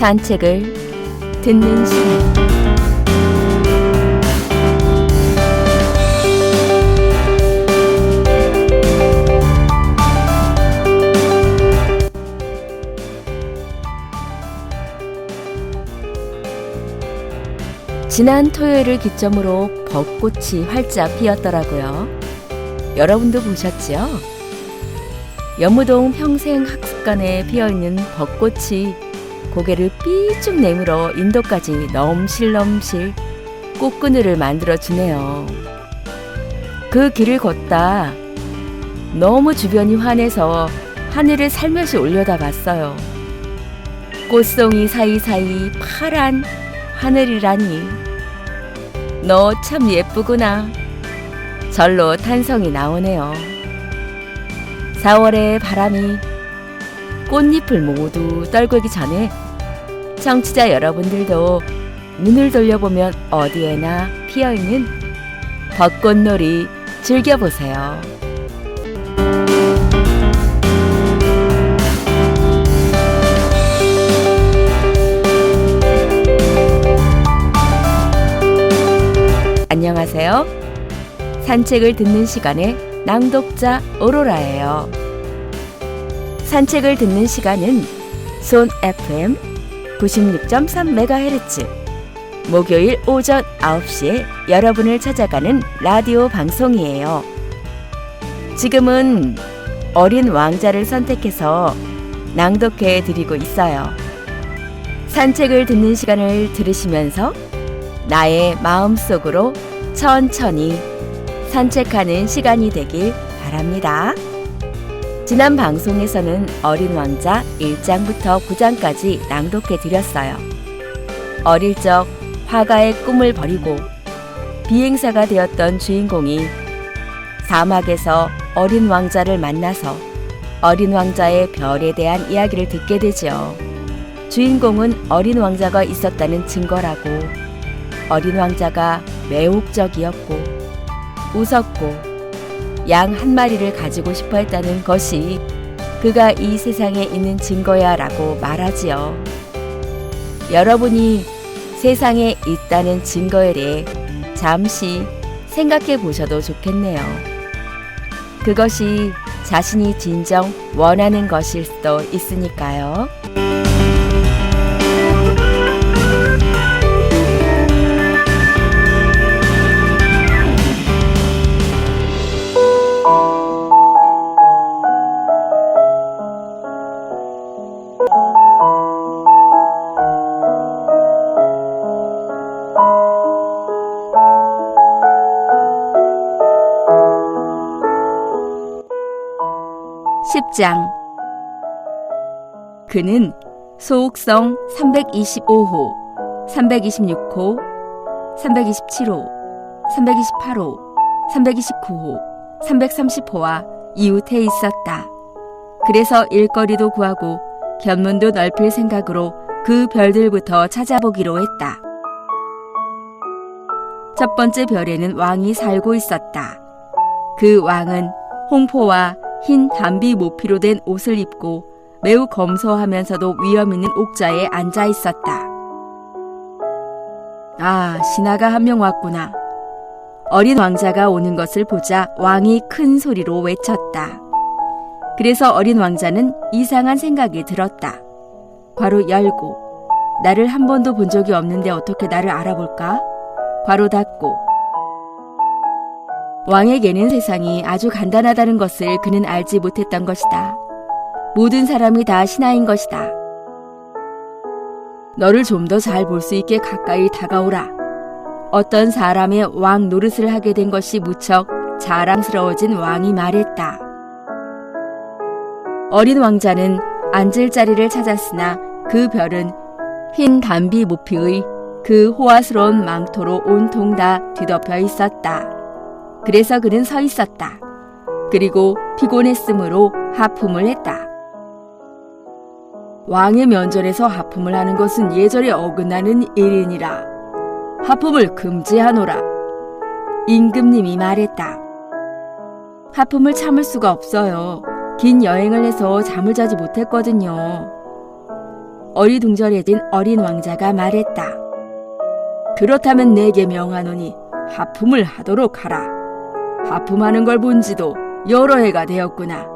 산책을 듣는 시간. 지난 토요일을 기점으로 벚꽃이 활짝 피었더라고요. 여러분도 보셨지요? 연무동 평생학습관에 피어있는 벚꽃이 고개를 삐쭉 내밀어 인도까지 넘실넘실 꽃그늘을 만들어주네요. 그 길을 걷다 너무 주변이 환해서 하늘을 살며시 올려다봤어요. 꽃송이 사이사이 파란 하늘이라니, 너 참 예쁘구나. 절로 탄성이 나오네요. 4월의 바람이 꽃잎을 모두 떨구기 전에 청취자 여러분들도 눈을 돌려보면 어디에나 피어있는 벚꽃놀이 즐겨보세요. 안녕하세요. 산책을 듣는 시간의 낭독자 오로라예요. 산책을 듣는 시간은 손 FM 96.3MHz 목요일 오전 9시에 여러분을 찾아가는 라디오 방송이에요. 지금은 어린 왕자를 선택해서 낭독해 드리고 있어요. 산책을 듣는 시간을 들으시면서 나의 마음속으로 천천히 산책하는 시간이 되길 바랍니다. 지난 방송에서는 어린 왕자 1장부터 9장까지 낭독해 드렸어요. 어릴 적 화가의 꿈을 버리고 비행사가 되었던 주인공이 사막에서 어린 왕자를 만나서 어린 왕자의 별에 대한 이야기를 듣게 되죠. 주인공은 어린 왕자가 있었다는 증거라고, 어린 왕자가 매혹적이었고 웃었고 양 한 마리를 가지고 싶어 했다는 것이 그가 이 세상에 있는 증거야 라고 말하지요. 여러분이 세상에 있다는 증거에 대해 잠시 생각해 보셔도 좋겠네요. 그것이 자신이 진정 원하는 것일 수도 있으니까요. 그는 소옥성 325호, 326호, 327호, 328호, 329호, 330호와 이웃해 있었다. 그래서 일거리도 구하고 견문도 넓힐 생각으로 그 별들부터 찾아보기로 했다. 첫 번째 별에는 왕이 살고 있었다. 그 왕은 홍포와 흰 담비 모피로 된 옷을 입고 매우 검소하면서도 위험 있는 옥자에 앉아 있었다. 아, 신하가 한 명 왔구나. 어린 왕자가 오는 것을 보자 왕이 큰 소리로 외쳤다. 그래서 어린 왕자는 이상한 생각이 들었다. 괄호 열고, 나를 한 번도 본 적이 없는데 어떻게 나를 알아볼까? 괄호 닫고. 왕에게는 세상이 아주 간단하다는 것을 그는 알지 못했던 것이다. 모든 사람이 다 신하인 것이다. 너를 좀 더 잘 볼 수 있게 가까이 다가오라. 어떤 사람의 왕 노릇을 하게 된 것이 무척 자랑스러워진 왕이 말했다. 어린 왕자는 앉을 자리를 찾았으나 그 별은 흰 담비 모피의 그 호화스러운 망토로 온통 다 뒤덮여 있었다. 그래서 그는 서 있었다. 그리고 피곤했으므로 하품을 했다. 왕의 면전에서 하품을 하는 것은 예절에 어긋나는 일이니라. 하품을 금지하노라. 임금님이 말했다. 하품을 참을 수가 없어요. 긴 여행을 해서 잠을 자지 못했거든요. 어리둥절해진 어린 왕자가 말했다. 그렇다면 내게 명하노니 하품을 하도록 하라. 하품하는 걸 본 지도 여러 해가 되었구나.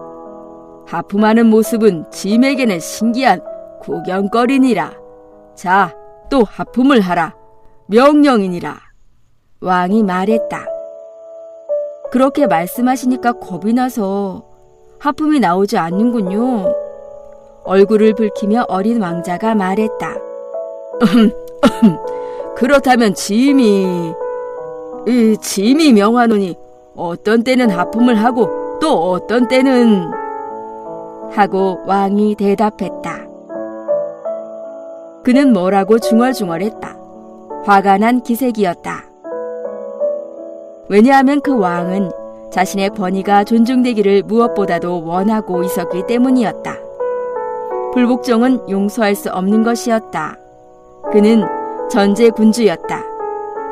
하품하는 모습은 짐에게는 신기한 구경거리니라. 자, 또 하품을 하라. 명령이니라. 왕이 말했다. 그렇게 말씀하시니까 겁이 나서 하품이 나오지 않는군요. 얼굴을 붉히며 어린 왕자가 말했다. 그렇다면 짐이 명하노니 어떤 때는 하품을 하고 또 어떤 때는 하고 왕이 대답했다. 그는 뭐라고 중얼중얼했다. 화가 난 기색이었다. 왜냐하면 그 왕은 자신의 권위가 존중되기를 무엇보다도 원하고 있었기 때문이었다. 불복종은 용서할 수 없는 것이었다. 그는 전제군주였다.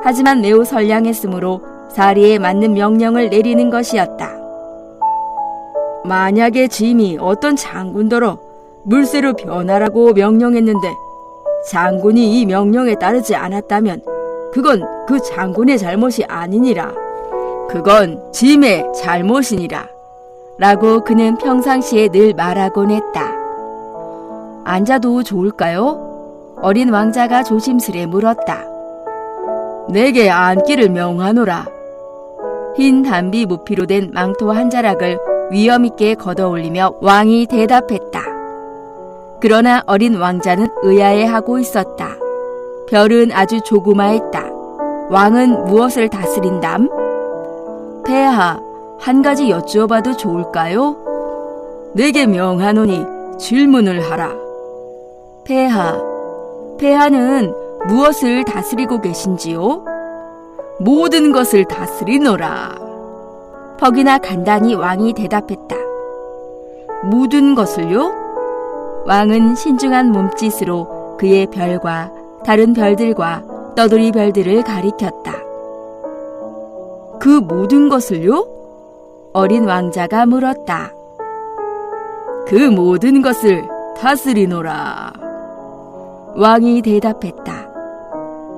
하지만 매우 선량했으므로 사리에 맞는 명령을 내리는 것이었다. 만약에 짐이 어떤 장군더러 물새로 변하라고 명령했는데 장군이 이 명령에 따르지 않았다면 그건 그 장군의 잘못이 아니니라. 그건 짐의 잘못이니라. 라고 그는 평상시에 늘 말하곤 했다. 앉아도 좋을까요? 어린 왕자가 조심스레 물었다. 내게 앉기를 명하노라. 흰 단비 무피로 된 망토 한 자락을 위엄있게 걷어올리며 왕이 대답했다. 그러나 어린 왕자는 의아해하고 있었다. 별은 아주 조그마했다. 왕은 무엇을 다스린담? 폐하, 한 가지 여쭈어봐도 좋을까요? 내게 명하노니 질문을 하라. 폐하는 무엇을 다스리고 계신지요? 모든 것을 다스리노라. 퍽이나 간단히 왕이 대답했다. 모든 것을요? 왕은 신중한 몸짓으로 그의 별과 다른 별들과 떠돌이 별들을 가리켰다. 그 모든 것을요? 어린 왕자가 물었다. 그 모든 것을 다스리노라. 왕이 대답했다.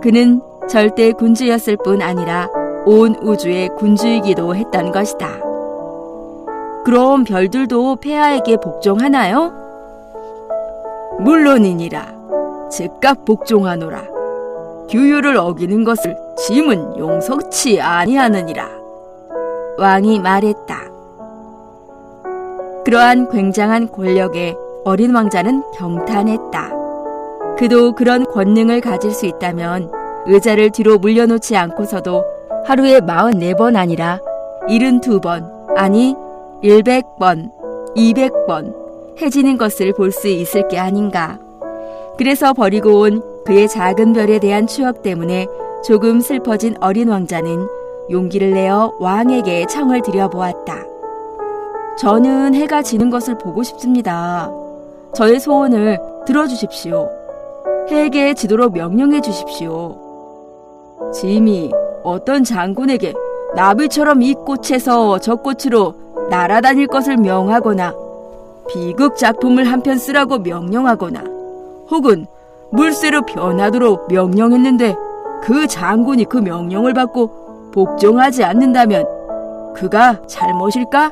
그는 절대 군주였을 뿐 아니라 온 우주의 군주이기도 했던 것이다. 그럼 별들도 폐하에게 복종하나요? 물론이니라. 즉각 복종하노라. 규율을 어기는 것을 짐은 용서치 아니하느니라. 왕이 말했다. 그러한 굉장한 권력에 어린 왕자는 경탄했다. 그도 그런 권능을 가질 수 있다면 의자를 뒤로 물려놓지 않고서도 하루에 44번 아니라 72번, 아니 100번, 200번 해지는 것을 볼 수 있을 게 아닌가. 그래서 버리고 온 그의 작은 별에 대한 추억 때문에 조금 슬퍼진 어린 왕자는 용기를 내어 왕에게 청을 드려보았다. 저는 해가 지는 것을 보고 싶습니다. 저의 소원을 들어주십시오. 해에게 지도록 명령해 주십시오. 짐이 어떤 장군에게 나비처럼 이 꽃에서 저 꽃으로 날아다닐 것을 명하거나 비극 작품을 한 편 쓰라고 명령하거나 혹은 물새로 변하도록 명령했는데 그 장군이 그 명령을 받고 복종하지 않는다면 그가 잘못일까?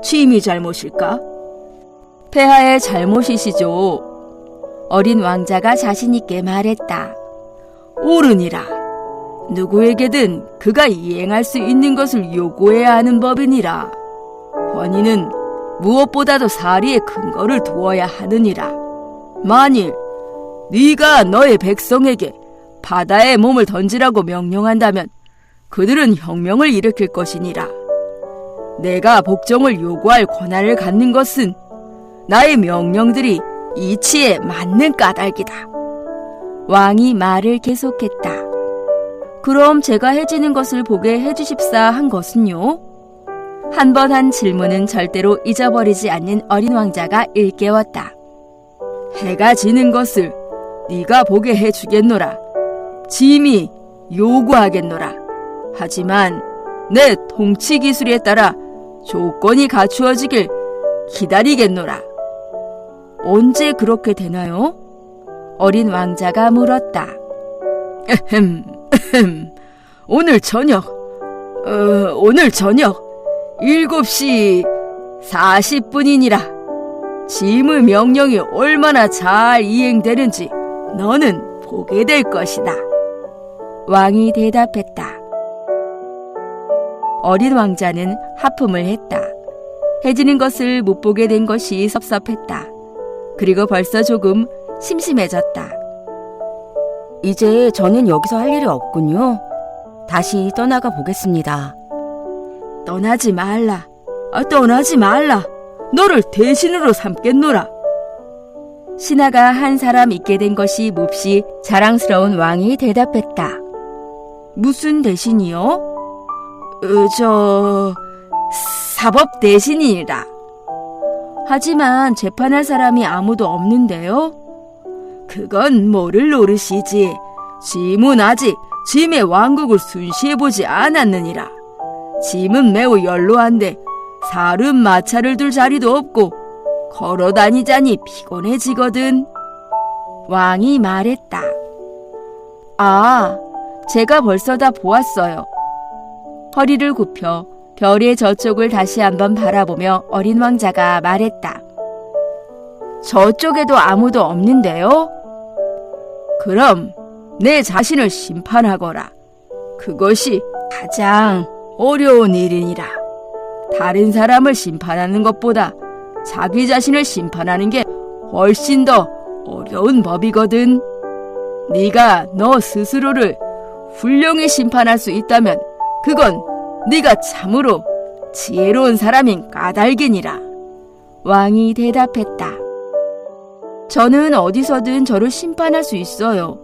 짐이 잘못일까? 폐하의 잘못이시죠. 어린 왕자가 자신있게 말했다. 옳으니라. 누구에게든 그가 이행할 수 있는 것을 요구해야 하는 법이니라. 권위는 무엇보다도 사리의 근거를 두어야 하느니라. 만일 네가 너의 백성에게 바다에 몸을 던지라고 명령한다면 그들은 혁명을 일으킬 것이니라. 내가 복종을 요구할 권한을 갖는 것은 나의 명령들이 이치에 맞는 까닭이다. 왕이 말을 계속했다. 그럼 제가 해지는 것을 보게 해주십사 한 것은요? 한 번 한 질문은 절대로 잊어버리지 않는 어린 왕자가 일깨웠다. 해가 지는 것을 네가 보게 해주겠노라. 짐이 요구하겠노라. 하지만 내 통치 기술에 따라 조건이 갖추어지길 기다리겠노라. 언제 그렇게 되나요? 어린 왕자가 물었다. 오늘 저녁 7시 40분이니라. 짐의 명령이 얼마나 잘 이행되는지 너는 보게 될 것이다. 왕이 대답했다. 어린 왕자는 하품을 했다. 해지는 것을 못 보게 된 것이 섭섭했다. 그리고 벌써 조금 심심해졌다. 이제 저는 여기서 할 일이 없군요. 다시 떠나가 보겠습니다. 떠나지 말라. 떠나지 말라. 너를 대신으로 삼겠노라. 신하가 한 사람 있게 된 것이 몹시 자랑스러운 왕이 대답했다. 무슨 대신이요? 사법 대신이라. 하지만 재판할 사람이 아무도 없는데요? 그건 모를 노릇이지. 짐은 아직 짐의 왕국을 순시해보지 않았느니라. 짐은 매우 연로한데 사름 마차를 둘 자리도 없고 걸어다니자니 피곤해지거든. 왕이 말했다. 아, 제가 벌써 다 보았어요. 허리를 굽혀 별의 저쪽을 다시 한번 바라보며 어린 왕자가 말했다. 저쪽에도 아무도 없는데요? 그럼 내 자신을 심판하거라. 그것이 가장 어려운 일이니라. 다른 사람을 심판하는 것보다 자기 자신을 심판하는 게 훨씬 더 어려운 법이거든. 네가 너 스스로를 훌륭히 심판할 수 있다면 그건 네가 참으로 지혜로운 사람인 까닭이니라. 왕이 대답했다. 저는 어디서든 저를 심판할 수 있어요.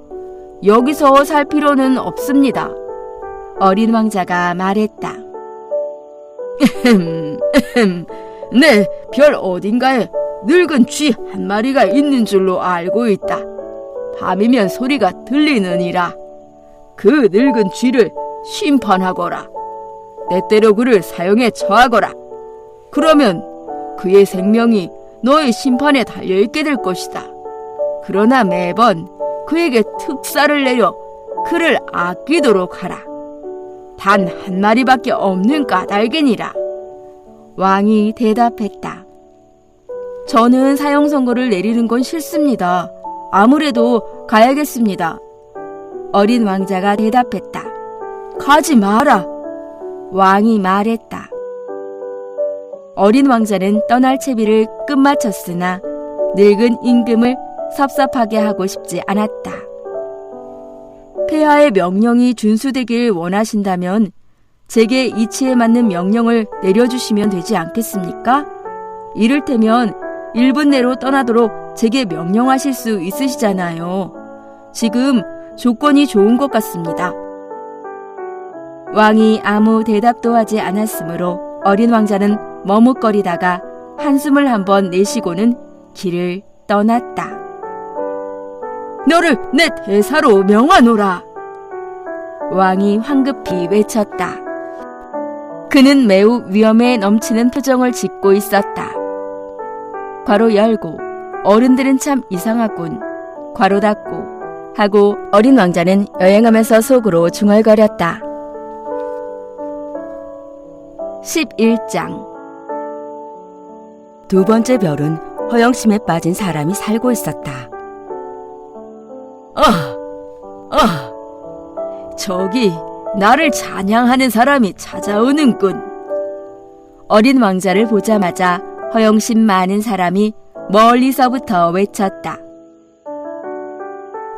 여기서 살 필요는 없습니다. 어린 왕자가 말했다. 네, 별 어딘가에 늙은 쥐 한 마리가 있는 줄로 알고 있다. 밤이면 소리가 들리느니라. 그 늙은 쥐를 심판하거라. 때때로 그를 사형에 처하거라. 그러면 그의 생명이 너의 심판에 달려있게 될 것이다. 그러나 매번 그에게 특사를 내려 그를 아끼도록 하라. 단 한 마리밖에 없는 까닭이니라. 왕이 대답했다. 저는 사형 선고를 내리는 건 싫습니다. 아무래도 가야겠습니다. 어린 왕자가 대답했다. 가지 마라. 왕이 말했다. 어린 왕자는 떠날 채비를 끝마쳤으나 늙은 임금을 섭섭하게 하고 싶지 않았다. 폐하의 명령이 준수되길 원하신다면 제게 이치에 맞는 명령을 내려주시면 되지 않겠습니까? 이를테면 1분 내로 떠나도록 제게 명령하실 수 있으시잖아요. 지금 조건이 좋은 것 같습니다. 왕이 아무 대답도 하지 않았으므로 어린 왕자는 머뭇거리다가 한숨을 한번 내쉬고는 길을 떠났다. 너를 내 대사로 명하노라. 왕이 황급히 외쳤다. 그는 매우 위험에 넘치는 표정을 짓고 있었다. 괄호 열고 어른들은 참 이상하군. 괄호 닫고 하고 어린 왕자는 여행하면서 속으로 중얼거렸다. 11장. 두 번째 별은 허영심에 빠진 사람이 살고 있었다. 저기 나를 찬양하는 사람이 찾아오는군. 어린 왕자를 보자마자 허영심 많은 사람이 멀리서부터 외쳤다.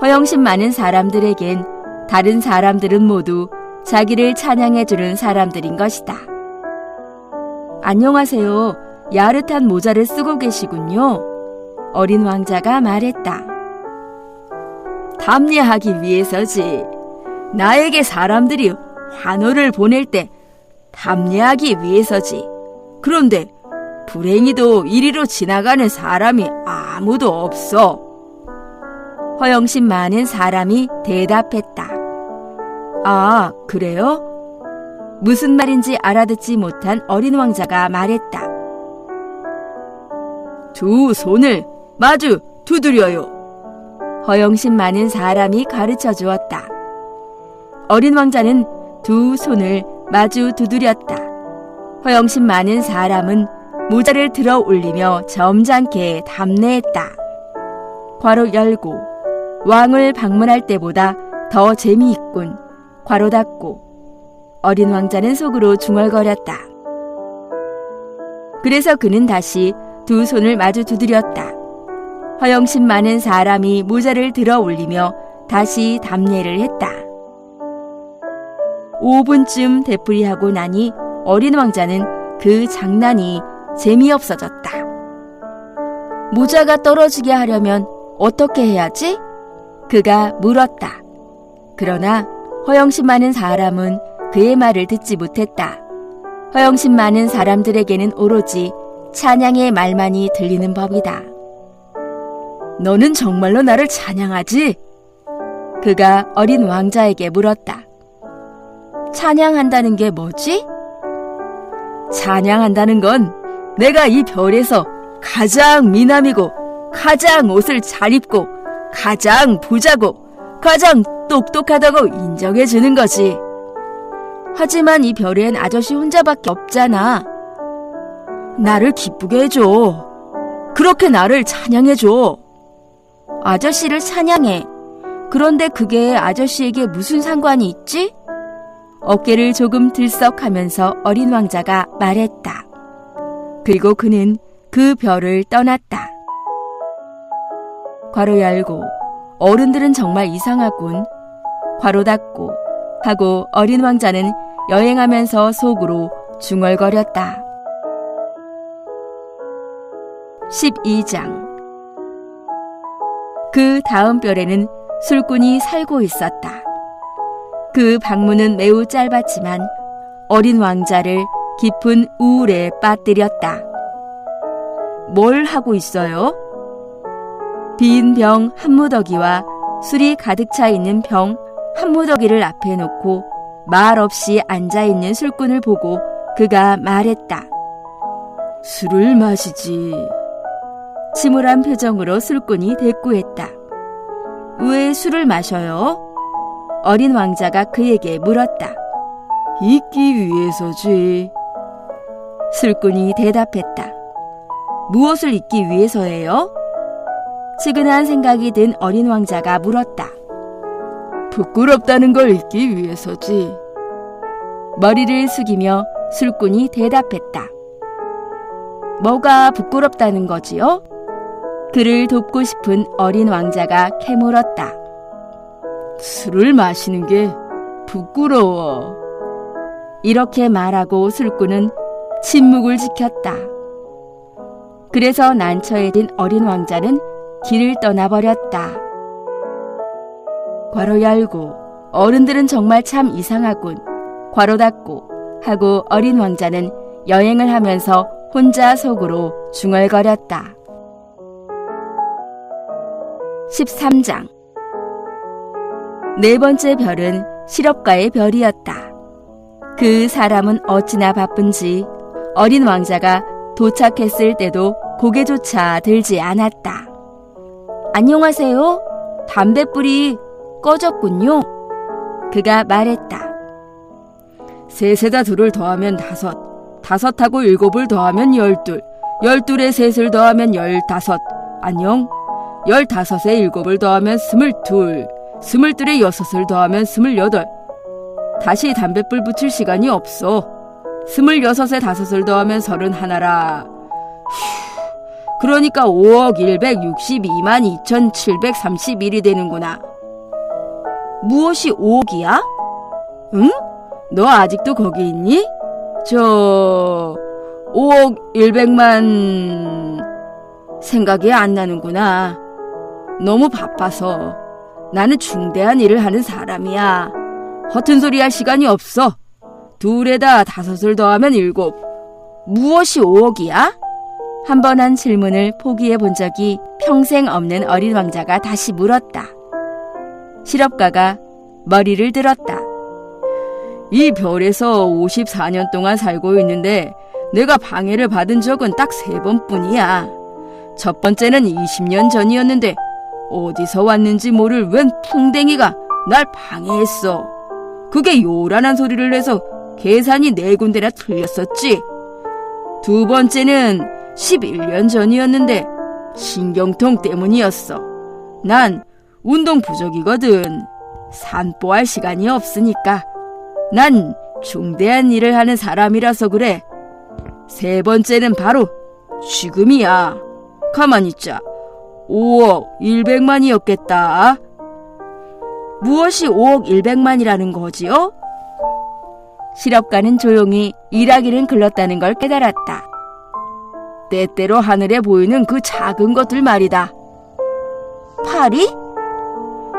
허영심 많은 사람들에겐 다른 사람들은 모두 자기를 찬양해주는 사람들인 것이다. 안녕하세요. 야릇한 모자를 쓰고 계시군요. 어린 왕자가 말했다. 담례하기 위해서지. 나에게 사람들이 환호를 보낼 때 담례하기 위해서지. 그런데 불행히도 이리로 지나가는 사람이 아무도 없어. 허영심 많은 사람이 대답했다. 아, 그래요? 무슨 말인지 알아듣지 못한 어린 왕자가 말했다. 두 손을 마주 두드려요. 허영심 많은 사람이 가르쳐 주었다. 어린 왕자는 두 손을 마주 두드렸다. 허영심 많은 사람은 모자를 들어 올리며 점잖게 답례했다. 괄호 열고 왕을 방문할 때보다 더 재미있군. 괄호 닫고 어린 왕자는 속으로 중얼거렸다. 그래서 그는 다시 두 손을 마주 두드렸다. 허영심 많은 사람이 모자를 들어 올리며 다시 답례를 했다. 5분쯤 되풀이하고 나니 어린 왕자는 그 장난이 재미없어졌다. 모자가 떨어지게 하려면 어떻게 해야지? 그가 물었다. 그러나 허영심 많은 사람은 그의 말을 듣지 못했다. 허영심 많은 사람들에게는 오로지 찬양의 말만이 들리는 법이다. 너는 정말로 나를 찬양하지? 그가 어린 왕자에게 물었다. 찬양한다는 게 뭐지? 찬양한다는 건 내가 이 별에서 가장 미남이고 가장 옷을 잘 입고 가장 부자고 가장 똑똑하다고 인정해 주는 거지. 하지만 이 별엔 아저씨 혼자밖에 없잖아. 나를 기쁘게 해줘. 그렇게 나를 찬양해줘. 아저씨를 찬양해. 그런데 그게 아저씨에게 무슨 상관이 있지? 어깨를 조금 들썩하면서 어린 왕자가 말했다. 그리고 그는 그 별을 떠났다. 괄호 열고 어른들은 정말 이상하군. 괄호 닫고 하고 어린 왕자는 여행하면서 속으로 중얼거렸다. 12장. 그 다음 별에는 술꾼이 살고 있었다. 그 방문은 매우 짧았지만 어린 왕자를 깊은 우울에 빠뜨렸다. 뭘 하고 있어요? 빈 병 한 무더기와 술이 가득 차 있는 병 한 무더기를 앞에 놓고 말없이 앉아있는 술꾼을 보고 그가 말했다. 술을 마시지. 침울한 표정으로 술꾼이 대꾸했다. 왜 술을 마셔요? 어린 왕자가 그에게 물었다. 잊기 위해서지. 술꾼이 대답했다. 무엇을 잊기 위해서예요? 측은한 생각이 든 어린 왕자가 물었다. 부끄럽다는 걸 잊기 위해서지. 머리를 숙이며 술꾼이 대답했다. 뭐가 부끄럽다는 거지요? 그를 돕고 싶은 어린 왕자가 캐물었다. 술을 마시는 게 부끄러워. 이렇게 말하고 술꾼은 침묵을 지켰다. 그래서 난처해 든 어린 왕자는 길을 떠나버렸다. 괄호 열고 어른들은 정말 참 이상하군. 괄호 닫고 하고 어린 왕자는 여행을 하면서 혼자 속으로 중얼거렸다. 13장. 네 번째 별은 실업가의 별이었다. 그 사람은 어찌나 바쁜지 어린 왕자가 도착했을 때도 고개조차 들지 않았다. 안녕하세요. 담뱃불이 꺼졌군요. 그가 말했다. 셋에다 둘을 더하면 다섯, 다섯하고 일곱을 더하면 열둘, 열둘에 셋을 더하면 열다섯, 안녕. 열다섯에 일곱을 더하면 스물둘, 스물둘에 여섯을 더하면 스물여덟. 다시 담뱃불 붙일 시간이 없어. 스물여섯에 다섯을 더하면 서른하나라. 그러니까 5억 162만 2731이 되는구나. 무엇이 5억이야? 응? 너 아직도 거기 있니? 5억 100만... 생각이 안 나는구나. 너무 바빠서. 나는 중대한 일을 하는 사람이야. 허튼 소리 할 시간이 없어. 둘에다 다섯을 더하면 일곱. 무엇이 5억이야? 한 번 한 질문을 포기해 본 적이 평생 없는 어린 왕자가 다시 물었다. 실업가가 머리를 들었다. 이 별에서 54년 동안 살고 있는데 내가 방해를 받은 적은 딱 3번뿐이야. 첫 번째는 20년 전이었는데 어디서 왔는지 모를 웬 풍뎅이가 날 방해했어. 그게 요란한 소리를 내서 계산이 4군데나 틀렸었지. 두 번째는 11년 전이었는데 신경통 때문이었어. 난 운동 부족이거든. 산보할 시간이 없으니까. 난 중대한 일을 하는 사람이라서 그래. 세 번째는 바로 지금이야. 가만히 있자. 5억 100만이었겠다. 무엇이 5억 100만이라는 거지요? 실업가는 조용히 일하기는 글렀다는 걸 깨달았다. 때때로 하늘에 보이는 그 작은 것들 말이다. 파리?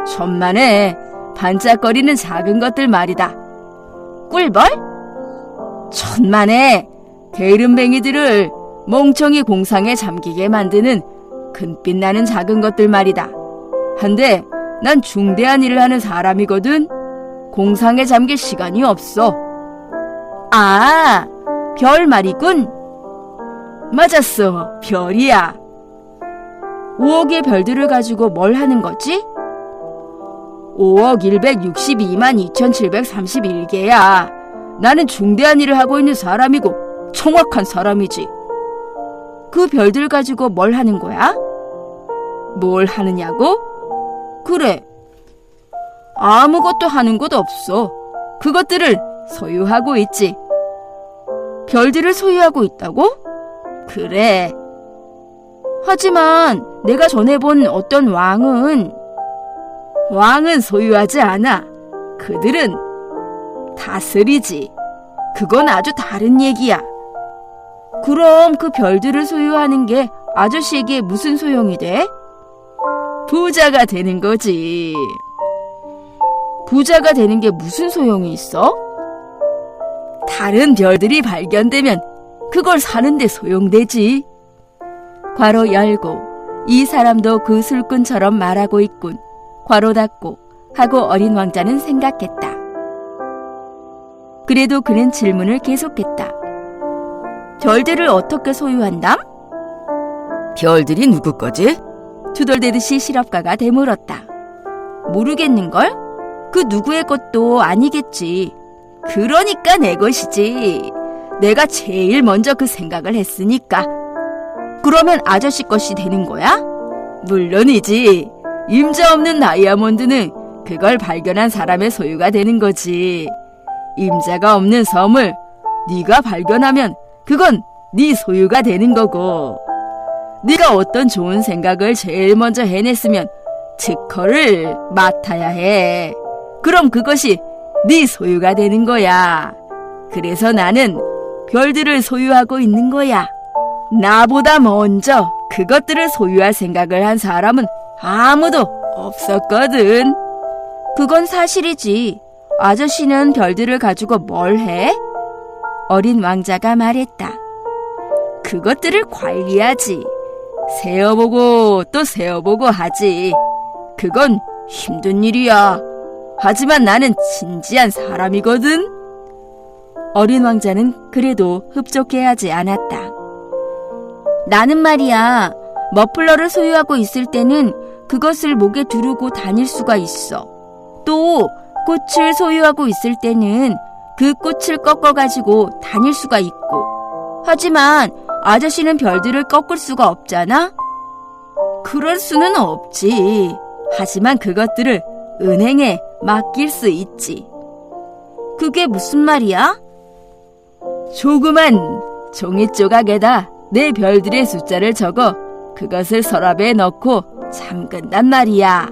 천만에 반짝거리는 작은 것들 말이다. 꿀벌? 천만에 게으름뱅이들을 멍청이 공상에 잠기게 만드는 금빛 나는 작은 것들 말이다. 한데 난 중대한 일을 하는 사람이거든. 공상에 잠길 시간이 없어. 아, 별 말이군. 맞았어, 별이야. 5억의 별들을 가지고 뭘 하는 거지? 5억 162만 2731개야. 나는 중대한 일을 하고 있는 사람이고 정확한 사람이지. 그 별들 가지고 뭘 하는 거야? 뭘 하느냐고? 그래. 아무것도 하는 것 없어. 그것들을 소유하고 있지. 별들을 소유하고 있다고? 그래. 하지만 내가 전에 본 어떤 왕은 소유하지 않아. 그들은 다스리지. 그건 아주 다른 얘기야. 그럼 그 별들을 소유하는 게 아저씨에게 무슨 소용이 돼? 부자가 되는 거지. 부자가 되는 게 무슨 소용이 있어? 다른 별들이 발견되면 그걸 사는데 소용되지. 괄호 열고 이 사람도 그 술꾼처럼 말하고 있군. 괄호 닫고 하고 어린 왕자는 생각했다. 그래도 그는 질문을 계속했다. 별들을 어떻게 소유한담? 별들이 누구 거지? 투덜대듯이 실업가가 되물었다. 모르겠는걸? 그 누구의 것도 아니겠지. 그러니까 내 것이지. 내가 제일 먼저 그 생각을 했으니까. 그러면 아저씨 것이 되는 거야? 물론이지. 임자 없는 다이아몬드는 그걸 발견한 사람의 소유가 되는 거지. 임자가 없는 섬을 네가 발견하면 그건 네 소유가 되는 거고, 네가 어떤 좋은 생각을 제일 먼저 해냈으면 특허를 맡아야 해. 그럼 그것이 네 소유가 되는 거야. 그래서 나는 별들을 소유하고 있는 거야. 나보다 먼저 그것들을 소유할 생각을 한 사람은 아무도 없었거든. 그건 사실이지. 아저씨는 별들을 가지고 뭘 해? 어린 왕자가 말했다. 그것들을 관리하지. 세어보고 또 세어보고 하지. 그건 힘든 일이야. 하지만 나는 진지한 사람이거든. 어린 왕자는 그래도 흡족해하지 않았다. 나는 말이야, 머플러를 소유하고 있을 때는 그것을 목에 두르고 다닐 수가 있어. 또 꽃을 소유하고 있을 때는 그 꽃을 꺾어가지고 다닐 수가 있고. 하지만 아저씨는 별들을 꺾을 수가 없잖아? 그럴 수는 없지. 하지만 그것들을 은행에 맡길 수 있지. 그게 무슨 말이야? 조그만 종이 조각에다 내 별들의 숫자를 적어 그것을 서랍에 넣고 잠근단 말이야.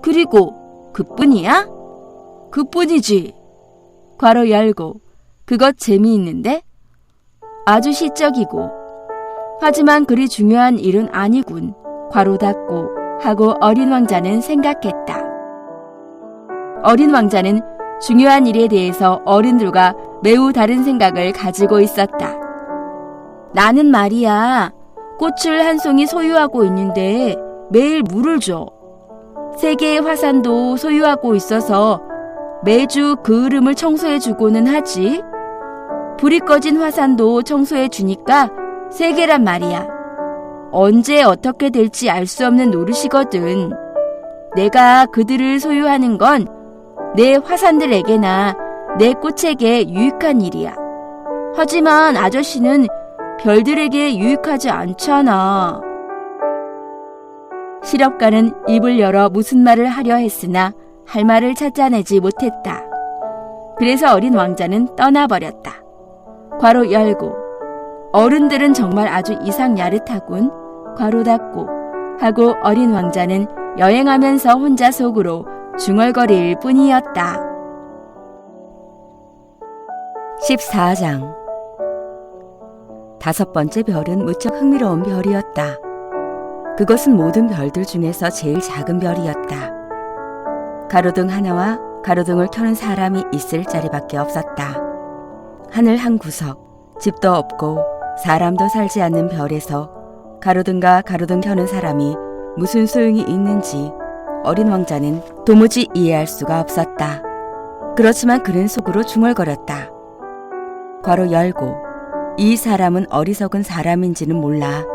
그리고 그뿐이야? 그뿐이지. 괄호 열고 그것 재미있는데? 아주 시적이고. 하지만 그리 중요한 일은 아니군. 괄호 닫고 하고 어린 왕자는 생각했다. 어린 왕자는 중요한 일에 대해서 어른들과 매우 다른 생각을 가지고 있었다. 나는 말이야, 꽃을 한 송이 소유하고 있는데 매일 물을 줘. 3개의 화산도 소유하고 있어서 매주 그 흐름을 청소해주고는 하지. 불이 꺼진 화산도 청소해주니까 3개란 말이야. 언제 어떻게 될지 알 수 없는 노릇이거든. 내가 그들을 소유하는 건 내 화산들에게나 내 꽃에게 유익한 일이야. 하지만 아저씨는 별들에게 유익하지 않잖아. 실업가는 입을 열어 무슨 말을 하려 했으나 할 말을 찾아내지 못했다. 그래서 어린 왕자는 떠나버렸다. 괄호 열고 어른들은 정말 아주 이상 야릇하군. 괄호 닫고 하고 어린 왕자는 여행하면서 혼자 속으로 중얼거릴 뿐이었다. 14장. 5번째 별은 무척 흥미로운 별이었다. 그것은 모든 별들 중에서 제일 작은 별이었다. 가로등 하나와 가로등을 켜는 사람이 있을 자리밖에 없었다. 하늘 한 구석, 집도 없고 사람도 살지 않는 별에서 가로등과 가로등 켜는 사람이 무슨 소용이 있는지 어린 왕자는 도무지 이해할 수가 없었다. 그렇지만 그는 속으로 중얼거렸다. 괄호 열고 이 사람은 어리석은 사람인지는 몰라.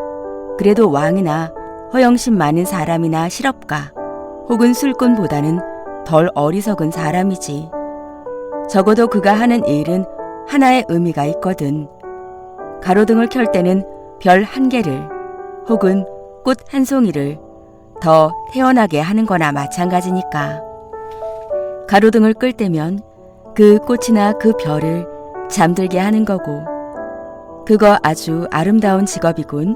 그래도 왕이나 허영심 많은 사람이나 실업가 혹은 술꾼보다는 덜 어리석은 사람이지. 적어도 그가 하는 일은 하나의 의미가 있거든. 가로등을 켤 때는 별 한 개를 혹은 꽃 한 송이를 더 태어나게 하는 거나 마찬가지니까. 가로등을 끌 때면 그 꽃이나 그 별을 잠들게 하는 거고. 그거 아주 아름다운 직업이군.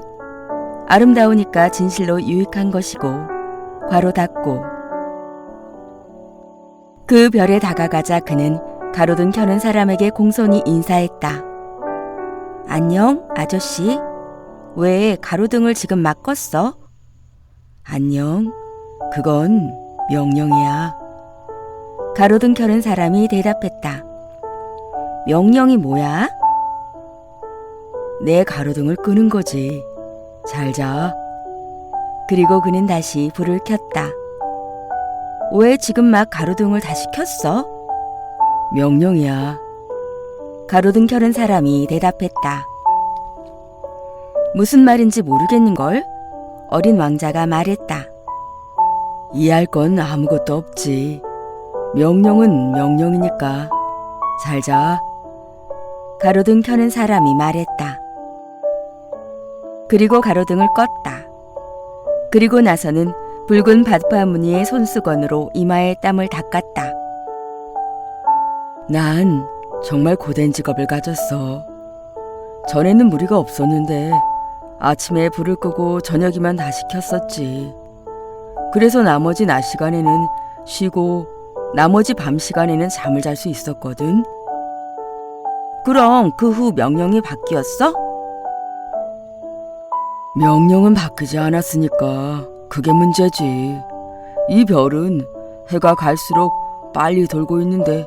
아름다우니까 진실로 유익한 것이고. 괄호 닫고 그 별에 다가가자 그는 가로등 켜는 사람에게 공손히 인사했다. 안녕, 아저씨. 왜 가로등을 지금 막 껐어? 안녕, 그건 명령이야. 가로등 켜는 사람이 대답했다. 명령이 뭐야? 내 가로등을 끄는 거지. 잘 자. 그리고 그는 다시 불을 켰다. 왜 지금 막 가로등을 다시 켰어? 명령이야. 가로등 켜는 사람이 대답했다. 무슨 말인지 모르겠는걸? 어린 왕자가 말했다. 이해할 건 아무것도 없지. 명령은 명령이니까. 잘 자. 가로등 켜는 사람이 말했다. 그리고 가로등을 껐다. 그리고 나서는 붉은 밭바무늬의 손수건으로 이마에 땀을 닦았다. 난 정말 고된 직업을 가졌어. 전에는 무리가 없었는데 아침에 불을 끄고 저녁이면 다시 켰었지. 그래서 나머지 낮 시간에는 쉬고 나머지 밤 시간에는 잠을 잘 수 있었거든. 그럼 그 후 명령이 바뀌었어? 명령은 바뀌지 않았으니까 그게 문제지. 이 별은 해가 갈수록 빨리 돌고 있는데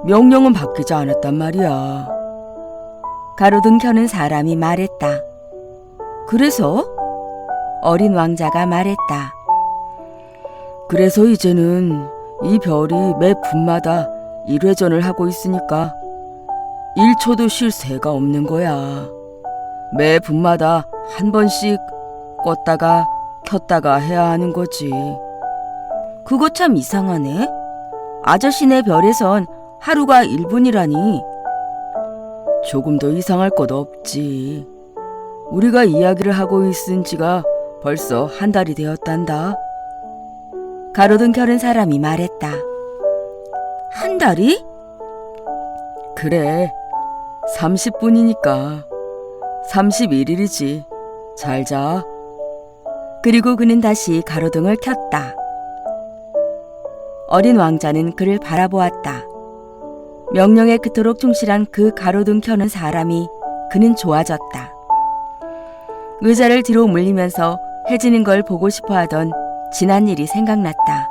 명령은 바뀌지 않았단 말이야. 가로등 켜는 사람이 말했다. 그래서? 어린 왕자가 말했다. 그래서 이제는 이 별이 매 분마다 1회전을 하고 있으니까 1초도 쉴 새가 없는 거야. 매 분마다 한 번씩 껐다가 켰다가 해야 하는 거지. 그거 참 이상하네. 아저씨네 별에선 하루가 1분이라니. 조금 더 이상할 것도 없지. 우리가 이야기를 하고 있은 지가 벌써 한 달이 되었단다. 가로등 켜는 사람이 말했다. 한 달이? 그래, 30분이니까 31일이지. 잘 자. 그리고 그는 다시 가로등을 켰다. 어린 왕자는 그를 바라보았다. 명령에 그토록 충실한 그 가로등 켜는 사람이 그는 좋아졌다. 의자를 뒤로 물리면서 해지는 걸 보고 싶어 하던 지난 일이 생각났다.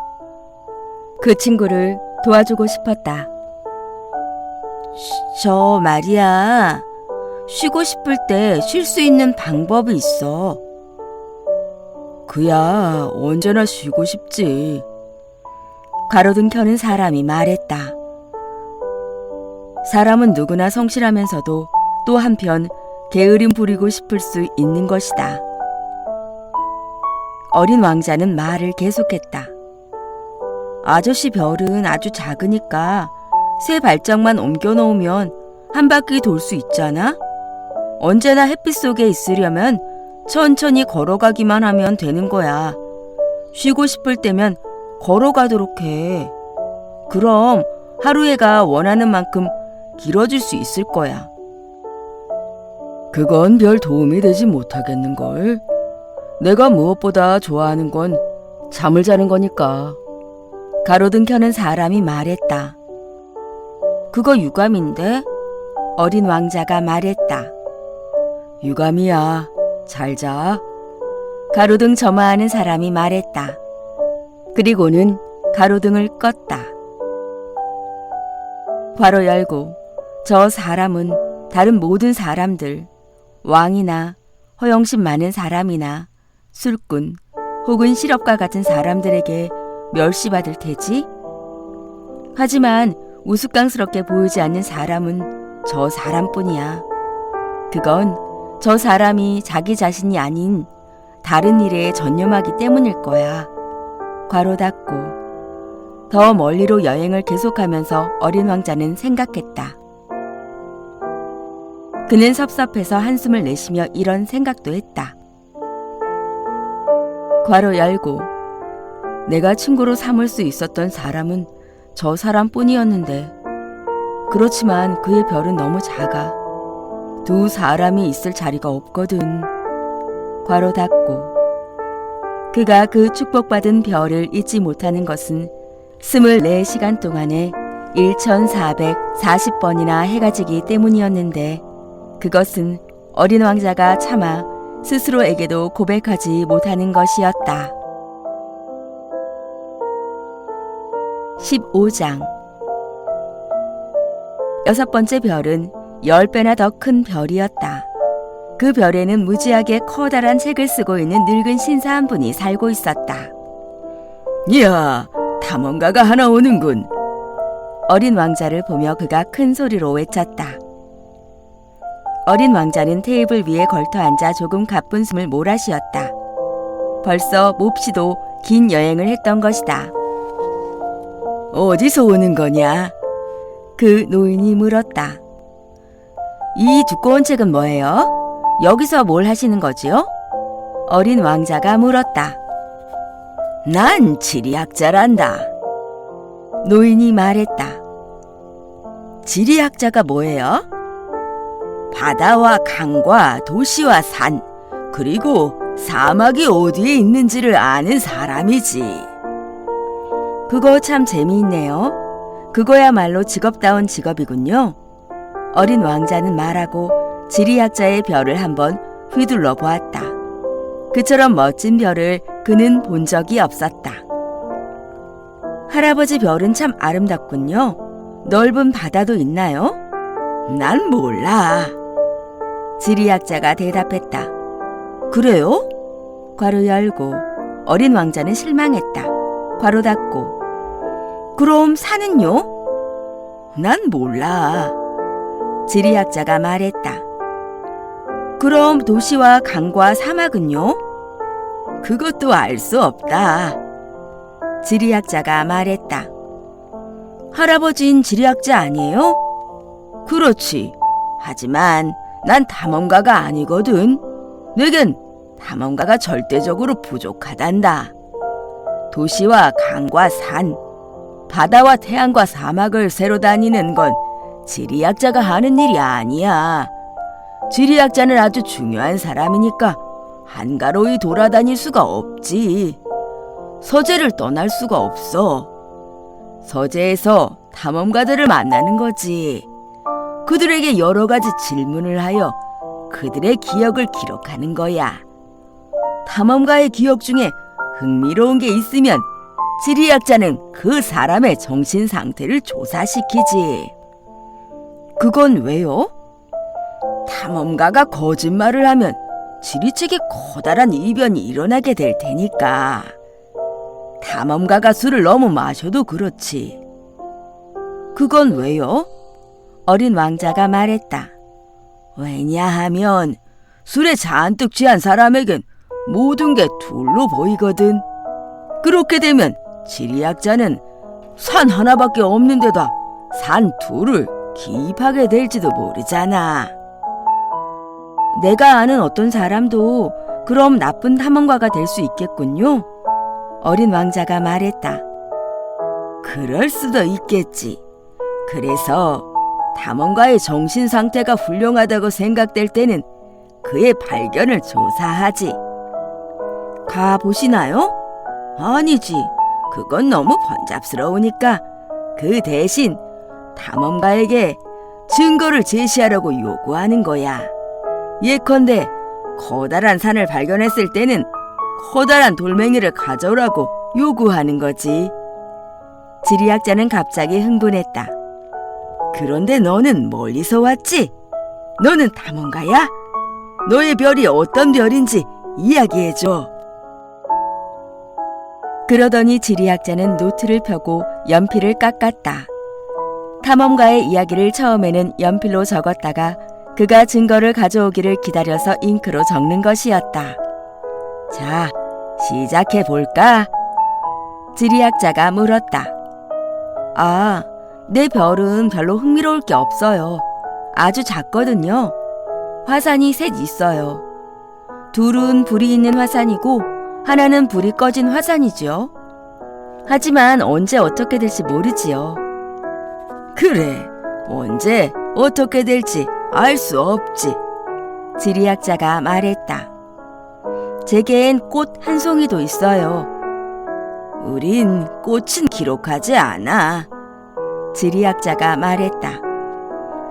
그 친구를 도와주고 싶었다. 저 말이야. 쉬고 싶을 때 쉴 수 있는 방법이 있어. 그야 언제나 쉬고 싶지. 가로등 켜는 사람이 말했다. 사람은 누구나 성실하면서도 또 한편 게으름 부리고 싶을 수 있는 것이다. 어린 왕자는 말을 계속했다. 아저씨 별은 아주 작으니까 세 발짝만 옮겨놓으면 한 바퀴 돌 수 있잖아? 언제나 햇빛 속에 있으려면 천천히 걸어가기만 하면 되는 거야. 쉬고 싶을 때면 걸어가도록 해. 그럼 하루해가 원하는 만큼 길어질 수 있을 거야. 그건 별 도움이 되지 못하겠는걸. 내가 무엇보다 좋아하는 건 잠을 자는 거니까. 가로등 켜는 사람이 말했다. 그거 유감인데? 어린 왕자가 말했다. 유감이야. 잘 자. 가로등 점화하는 사람이 말했다. 그리고는 가로등을 껐다. 괄호 열고 저 사람은 다른 모든 사람들, 왕이나 허영심 많은 사람이나 술꾼 혹은 실업가 같은 사람들에게 멸시받을 테지? 하지만 우스꽝스럽게 보이지 않는 사람은 저 사람뿐이야. 그건 저 사람이 자기 자신이 아닌 다른 일에 전념하기 때문일 거야. 괄호 닫고 더 멀리로 여행을 계속하면서 어린 왕자는 생각했다. 그는 섭섭해서 한숨을 내쉬며 이런 생각도 했다. 괄호 열고 내가 친구로 삼을 수 있었던 사람은 저 사람뿐이었는데 그렇지만 그의 별은 너무 작아. 두 사람이 있을 자리가 없거든. 괄호 닫고 그가 그 축복받은 별을 잊지 못하는 것은 24시간 동안에 1440번이나 해가 지기 때문이었는데 그것은 어린 왕자가 차마 스스로에게도 고백하지 못하는 것이었다. 15장 6번째 별은 10배나 더 큰 별이었다. 그 별에는 무지하게 커다란 책을 쓰고 있는 늙은 신사 한 분이 살고 있었다. 이야, 탐험가가 하나 오는군. 어린 왕자를 보며 그가 큰 소리로 외쳤다. 어린 왕자는 테이블 위에 걸터 앉아 조금 가쁜 숨을 몰아쉬었다. 벌써 몹시도 긴 여행을 했던 것이다. 어디서 오는 거냐? 그 노인이 물었다. 이 두꺼운 책은 뭐예요? 여기서 뭘 하시는 거지요? 어린 왕자가 물었다. 난 지리학자란다. 노인이 말했다. 지리학자가 뭐예요? 바다와 강과 도시와 산, 그리고 사막이 어디에 있는지를 아는 사람이지. 그거 참 재미있네요. 그거야말로 직업다운 직업이군요. 어린 왕자는 말하고 지리학자의 별을 한번 휘둘러 보았다. 그처럼 멋진 별을 그는 본 적이 없었다. 할아버지 별은 참 아름답군요. 넓은 바다도 있나요? 난 몰라. 지리학자가 대답했다. 그래요? 괄호 열고 어린 왕자는 실망했다. 괄호 닫고 그럼 산은요? 난 몰라. 지리학자가 말했다. 그럼 도시와 강과 사막은요? 그것도 알 수 없다. 지리학자가 말했다. 할아버진 지리학자 아니에요? 그렇지. 하지만 난 탐험가가 아니거든. 내겐 탐험가가 절대적으로 부족하단다. 도시와 강과 산, 바다와 태양과 사막을 새로 다니는 건 지리학자가 하는 일이 아니야. 지리학자는 아주 중요한 사람이니까 한가로이 돌아다닐 수가 없지. 서재를 떠날 수가 없어. 서재에서 탐험가들을 만나는 거지. 그들에게 여러 가지 질문을 하여 그들의 기억을 기록하는 거야. 탐험가의 기억 중에 흥미로운 게 있으면 지리학자는 그 사람의 정신 상태를 조사시키지. 그건 왜요? 탐험가가 거짓말을 하면 지리책에 커다란 이변이 일어나게 될 테니까. 탐험가가 술을 너무 마셔도 그렇지. 그건 왜요? 어린 왕자가 말했다. 왜냐하면 술에 잔뜩 취한 사람에겐 모든 게 둘로 보이거든. 그렇게 되면 지리학자는 산 하나밖에 없는 데다 산 둘을 기입하게 될지도 모르잖아. 내가 아는 어떤 사람도 그럼 나쁜 탐험가가 될 수 있겠군요. 어린 왕자가 말했다. 그럴 수도 있겠지. 그래서 탐험가의 정신 상태가 훌륭하다고 생각될 때는 그의 발견을 조사하지. 가보시나요? 아니지. 그건 너무 번잡스러우니까 그 대신 탐험가에게 증거를 제시하라고 요구하는 거야. 예컨대 커다란 산을 발견했을 때는 커다란 돌멩이를 가져오라고 요구하는 거지. 지리학자는 갑자기 흥분했다. 그런데 너는 멀리서 왔지? 너는 탐험가야? 너의 별이 어떤 별인지 이야기해줘. 그러더니 지리학자는 노트를 펴고 연필을 깎았다. 탐험가의 이야기를 처음에는 연필로 적었다가 그가 증거를 가져오기를 기다려서 잉크로 적는 것이었다. 자, 시작해 볼까? 지리학자가 물었다. 아, 내 별은 별로 흥미로울 게 없어요. 아주 작거든요. 화산이 셋 있어요. 둘은 불이 있는 화산이고 하나는 불이 꺼진 화산이죠. 하지만 언제 어떻게 될지 모르지요. 그래, 언제 어떻게 될지 알 수 없지. 지리학자가 말했다. 제겐 꽃 한 송이도 있어요. 우린 꽃은 기록하지 않아. 지리학자가 말했다.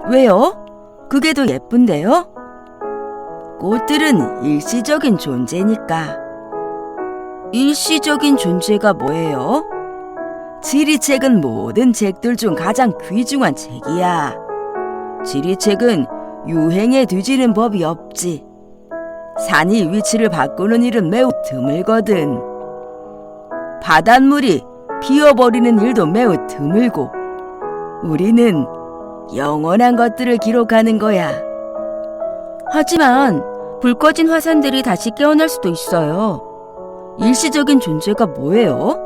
왜요? 그게 더 예쁜데요? 꽃들은 일시적인 존재니까. 일시적인 존재가 뭐예요? 지리책은 모든 책들 중 가장 귀중한 책이야. 지리책은 유행에 뒤지는 법이 없지. 산이 위치를 바꾸는 일은 매우 드물거든. 바닷물이 비어버리는 일도 매우 드물고 우리는 영원한 것들을 기록하는 거야. 하지만 불 꺼진 화산들이 다시 깨어날 수도 있어요. 일시적인 존재가 뭐예요?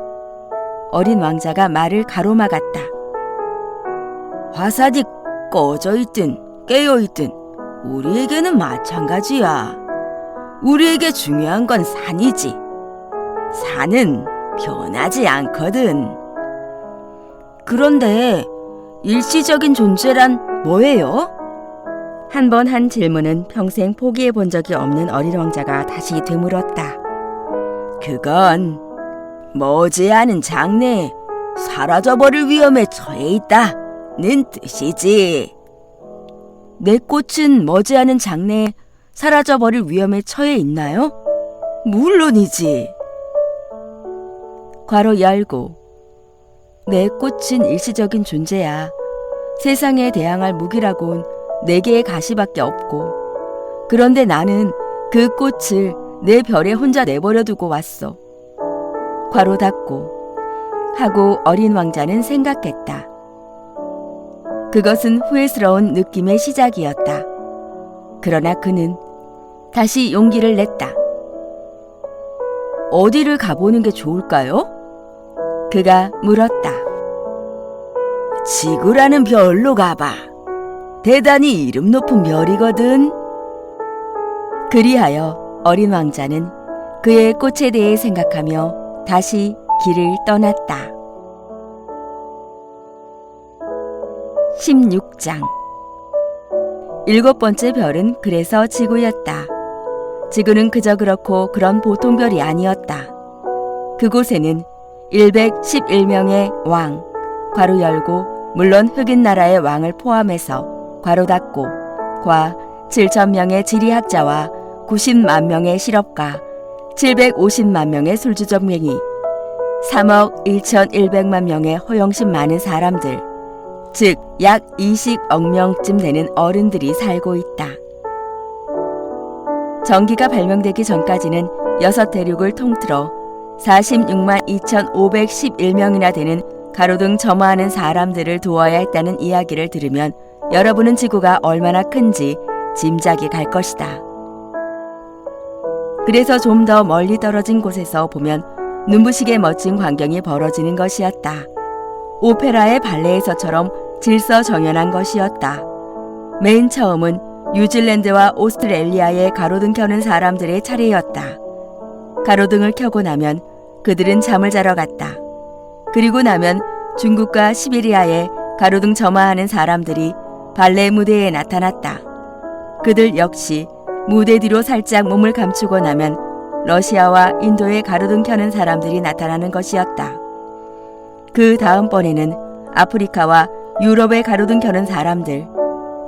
어린 왕자가 말을 가로막았다. 화산이 꺼져 있든 깨어 있든 우리에게는 마찬가지야. 우리에게 중요한 건 산이지. 산은 변하지 않거든. 그런데 일시적인 존재란 뭐예요? 한 번 한 질문은 평생 포기해 본 적이 없는 어린 왕자가 다시 되물었다. 그건 머지않은 장래에 사라져버릴 위험에 처해 있다는 뜻이지. 내 꽃은 머지않은 장래에 사라져버릴 위험에 처해 있나요? 물론이지. 괄호 열고. 내 꽃은 일시적인 존재야. 세상에 대항할 무기라곤 4개의 가시밖에 없고 그런데 나는 그 꽃을 내 별에 혼자 내버려 두고 왔어. 괄호 닫고. 하고 어린 왕자는 생각했다. 그것은 후회스러운 느낌의 시작이었다. 그러나 그는 다시 용기를 냈다. 어디를 가보는 게 좋을까요? 그가 물었다. 지구라는 별로 가봐. 대단히 이름 높은 별이거든. 그리하여 어린 왕자는 그의 꽃에 대해 생각하며 다시 길을 떠났다. 16장 7번째 별은 그래서 지구였다. 지구는 그저 그렇고 그런 보통 별이 아니었다. 그곳에는 111명의 왕, 괄호 열고, 물론 흑인 나라의 왕을 포함해서 괄호 닫고, 과 7,000명의 지리학자와 90만 명의 실업가, 750만 명의 술주정뱅이, 3억 1,100만 명의 허영심 많은 사람들, 즉 약 20억 명쯤 되는 어른들이 살고 있다. 전기가 발명되기 전까지는 6대륙을 통틀어 46만 2,511명이나 되는 가로등 점화하는 사람들을 도와야 했다는 이야기를 들으면 여러분은 지구가 얼마나 큰지 짐작이 갈 것이다. 그래서 좀 더 멀리 떨어진 곳에서 보면 눈부시게 멋진 광경이 벌어지는 것이었다. 오페라의 발레에서처럼 질서정연한 것이었다. 맨 처음은 뉴질랜드와 오스트레일리아에 가로등 켜는 사람들의 차례였다. 가로등을 켜고 나면 그들은 잠을 자러 갔다. 그리고 나면 중국과 시베리아에 가로등 점화하는 사람들이 발레 무대에 나타났다. 그들 역시 무대 뒤로 살짝 몸을 감추고 나면 러시아와 인도에 가로등 켜는 사람들이 나타나는 것이었다. 그 다음번에는 아프리카와 유럽에 가로등 켜는 사람들,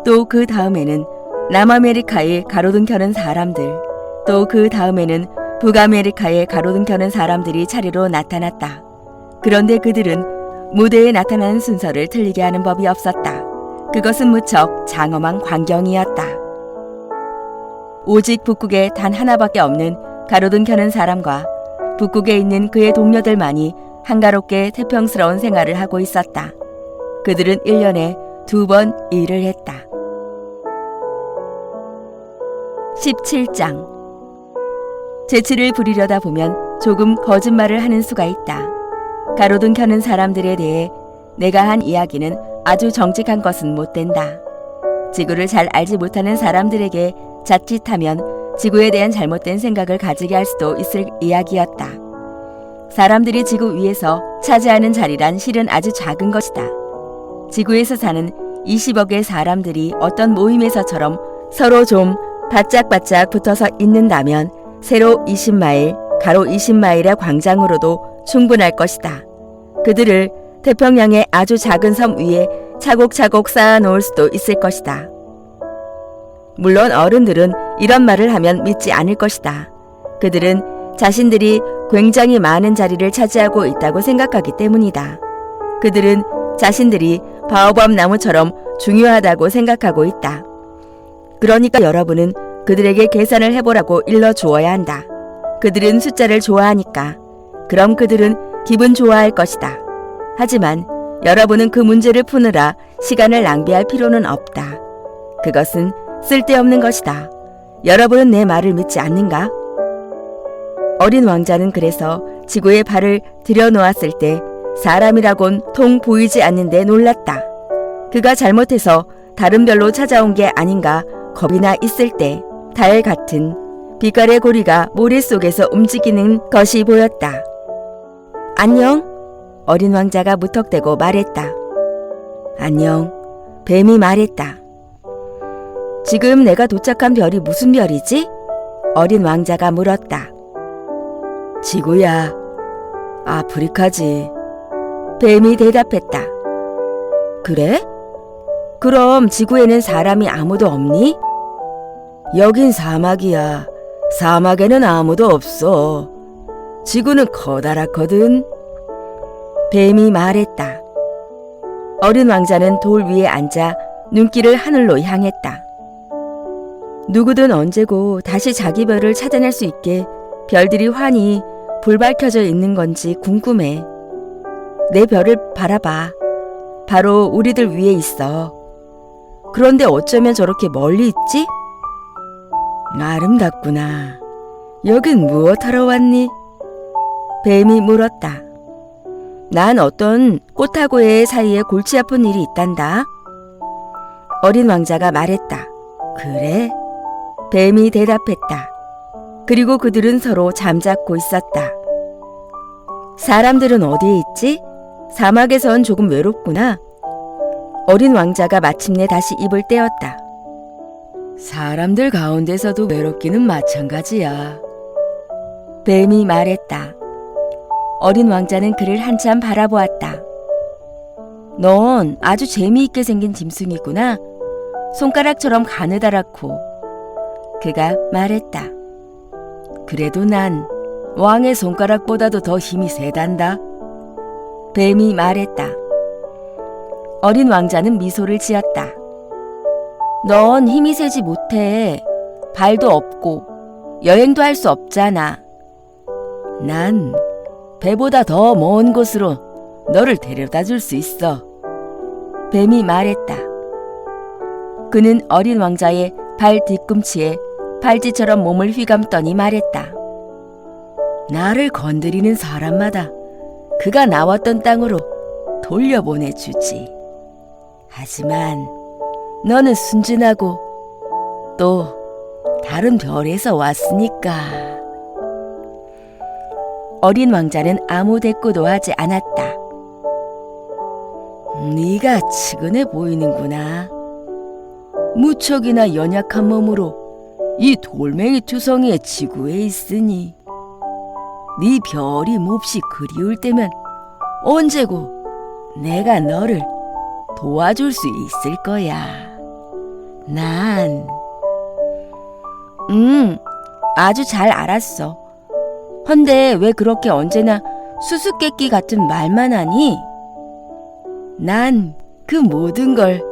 또 그 다음에는 남아메리카에 가로등 켜는 사람들, 또 그 다음에는 북아메리카에 가로등 켜는 사람들이 차례로 나타났다. 그런데 그들은 무대에 나타나는 순서를 틀리게 하는 법이 없었다. 그것은 무척 장엄한 광경이었다. 오직 북극에 단 하나밖에 없는 가로등 켜는 사람과 북극에 있는 그의 동료들만이 한가롭게 태평스러운 생활을 하고 있었다. 그들은 1년에 2번 일을 했다. 17장. 재치를 부리려다 보면 조금 거짓말을 하는 수가 있다. 가로등 켜는 사람들에 대해 내가 한 이야기는 아주 정직한 것은 못 된다. 지구를 잘 알지 못하는 사람들에게 자칫하면 지구에 대한 잘못된 생각을 가지게 할 수도 있을 이야기였다. 사람들이 지구 위에서 차지하는 자리란 실은 아주 작은 것이다. 지구에서 사는 20억의 사람들이 어떤 모임에서처럼 서로 좀 바짝바짝 붙어서 있는다면 세로 20마일, 가로 20마일의 광장으로도 충분할 것이다. 그들을 태평양의 아주 작은 섬 위에 차곡차곡 쌓아 놓을 수도 있을 것이다. 물론 어른들은 이런 말을 하면 믿지 않을 것이다. 그들은 자신들이 굉장히 많은 자리를 차지하고 있다고 생각하기 때문이다. 그들은 자신들이 바오밥 나무처럼 중요하다고 생각하고 있다. 그러니까 여러분은 그들에게 계산을 해보라고 일러주어야 한다. 그들은 숫자를 좋아하니까. 그럼 그들은 기분 좋아할 것이다. 하지만 여러분은 그 문제를 푸느라 시간을 낭비할 필요는 없다. 그것은 쓸데없는 것이다. 여러분은 내 말을 믿지 않는가? 어린 왕자는 그래서 지구에 발을 들여놓았을 때 사람이라곤 통 보이지 않는데 놀랐다. 그가 잘못해서 다른 별로 찾아온 게 아닌가 겁이나 있을 때 달 같은 빛깔의 고리가 모래 속에서 움직이는 것이 보였다. 안녕? 어린 왕자가 무턱대고 말했다. 안녕. 뱀이 말했다. 지금 내가 도착한 별이 무슨 별이지? 어린 왕자가 물었다. 지구야. 아프리카지. 뱀이 대답했다. 그래? 그럼 지구에는 사람이 아무도 없니? 여긴 사막이야. 사막에는 아무도 없어. 지구는 커다랗거든. 뱀이 말했다. 어린 왕자는 돌 위에 앉아 눈길을 하늘로 향했다. 누구든 언제고 다시 자기 별을 찾아낼 수 있게 별들이 환히 불밝혀져 있는 건지 궁금해. 내 별을 바라봐. 바로 우리들 위에 있어. 그런데 어쩌면 저렇게 멀리 있지? 아름답구나. 여긴 무엇하러 왔니? 뱀이 물었다. 난 어떤 꽃하고 애 사이에 골치 아픈 일이 있단다. 어린 왕자가 말했다. 그래? 뱀이 대답했다. 그리고 그들은 서로 잠자코 있었다. 사람들은 어디에 있지? 사막에선 조금 외롭구나. 어린 왕자가 마침내 다시 입을 떼었다. 사람들 가운데서도 외롭기는 마찬가지야. 뱀이 말했다. 어린 왕자는 그를 한참 바라보았다. 넌 아주 재미있게 생긴 짐승이구나. 손가락처럼 가느다랗고. 그가 말했다. 그래도 난 왕의 손가락보다도 더 힘이 세단다. 뱀이 말했다. 어린 왕자는 미소를 지었다. 넌 힘이 세지 못해. 발도 없고 여행도 할 수 없잖아. 난 배보다 더 먼 곳으로 너를 데려다 줄 수 있어. 뱀이 말했다. 그는 어린 왕자의 발 뒤꿈치에 발찌처럼 몸을 휘감더니 말했다. 나를 건드리는 사람마다 그가 나왔던 땅으로 돌려보내주지. 하지만 너는 순진하고 또 다른 별에서 왔으니까. 어린 왕자는 아무 대꾸도 하지 않았다. 네가 측은해 보이는구나. 무척이나 연약한 몸으로 이 돌멩이 투성이의 지구에 있으니 네 별이 몹시 그리울 때면 언제고 내가 너를 도와줄 수 있을 거야. 난 아주 잘 알았어. 헌데 왜 그렇게 언제나 수수께끼 같은 말만 하니? 난 그 모든 걸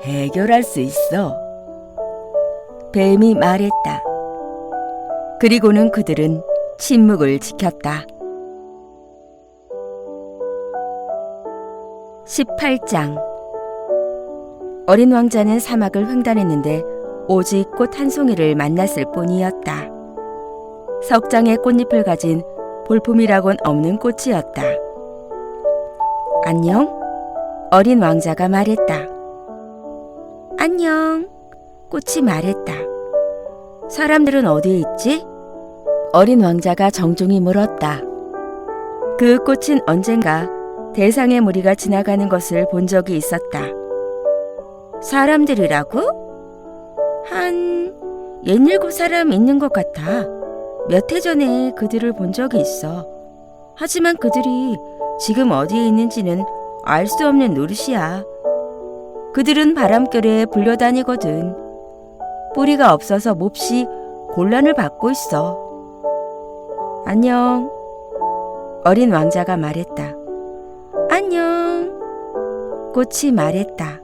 해결할 수 있어. 뱀이 말했다. 그리고는 그들은 침묵을 지켰다. 18장. 어린 왕자는 사막을 횡단했는데 오직 꽃 한 송이를 만났을 뿐이었다. 석장의 꽃잎을 가진 볼품이라곤 없는 꽃이었다. 안녕? 어린 왕자가 말했다. 안녕. 꽃이 말했다. 사람들은 어디에 있지? 어린 왕자가 정중히 물었다. 그 꽃은 언젠가 대상의 무리가 지나가는 것을 본 적이 있었다. 사람들이라고? 한 67사람 있는 것 같아. 몇 해 전에 그들을 본 적이 있어. 하지만 그들이 지금 어디에 있는지는 알 수 없는 노릇이야. 그들은 바람결에 불려다니거든. 뿌리가 없어서 몹시 곤란을 받고 있어. 안녕. 어린 왕자가 말했다. 안녕. 꽃이 말했다.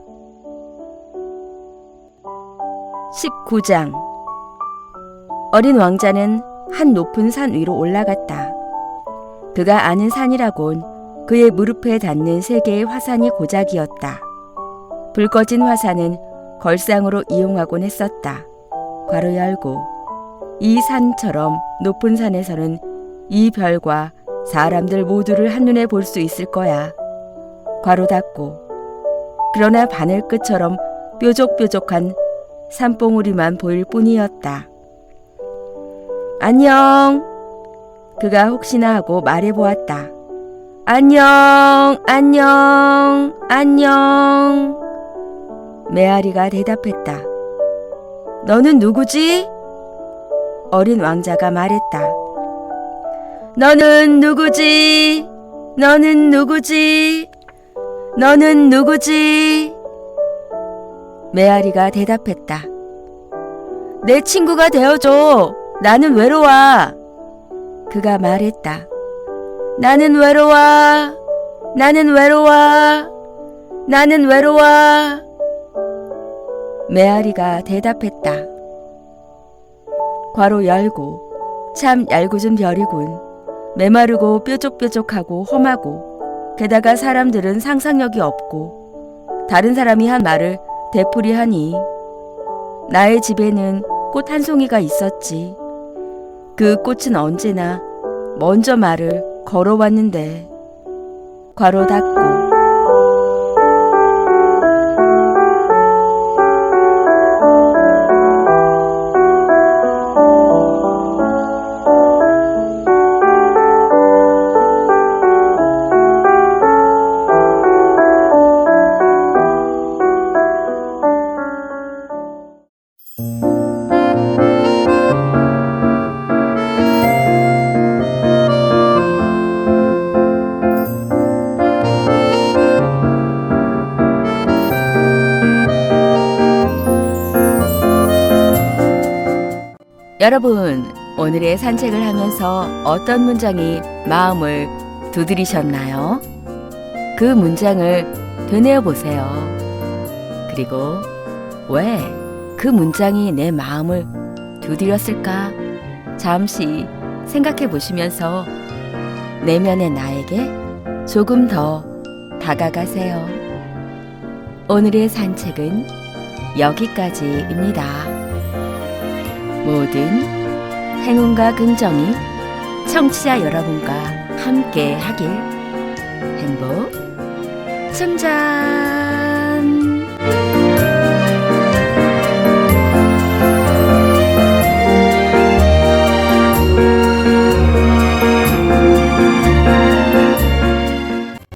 19장. 어린 왕자는 한 높은 산 위로 올라갔다. 그가 아는 산이라곤 그의 무릎에 닿는 세 개의 화산이 고작이었다. 불 꺼진 화산은 걸상으로 이용하곤 했었다. 괄호 열고. 이 산처럼 높은 산에서는 이 별과 사람들 모두를 한눈에 볼 수 있을 거야. 괄호 닫고. 그러나 바늘 끝처럼 뾰족뾰족한 산봉우리만 보일 뿐이었다. 안녕. 그가 혹시나 하고 말해보았다. 안녕, 안녕, 안녕. 메아리가 대답했다. 너는 누구지? 어린 왕자가 말했다. 너는 누구지? 너는 누구지? 너는 누구지? 메아리가 대답했다. 내 친구가 되어줘. 나는 외로워. 그가 말했다. 나는 외로워. 나는 외로워. 나는 외로워. 메아리가 대답했다. 괄호 열고. 참 얄궂은 별이군. 메마르고 뾰족뾰족하고 험하고 게다가 사람들은 상상력이 없고 다른 사람이 한 말을 되풀이하니 나의 집에는 꽃 한 송이가 있었지. 그 꽃은 언제나 먼저 말을 걸어왔는데. 괄호 닫고. 여러분, 오늘의 산책을 하면서 어떤 문장이 마음을 두드리셨나요? 그 문장을 되뇌어 보세요. 그리고 왜 그 문장이 내 마음을 두드렸을까? 잠시 생각해 보시면서 내면의 나에게 조금 더 다가가세요. 오늘의 산책은 여기까지입니다. 모든 행운과 긍정이 청취자 여러분과 함께 하길. 행복 충전!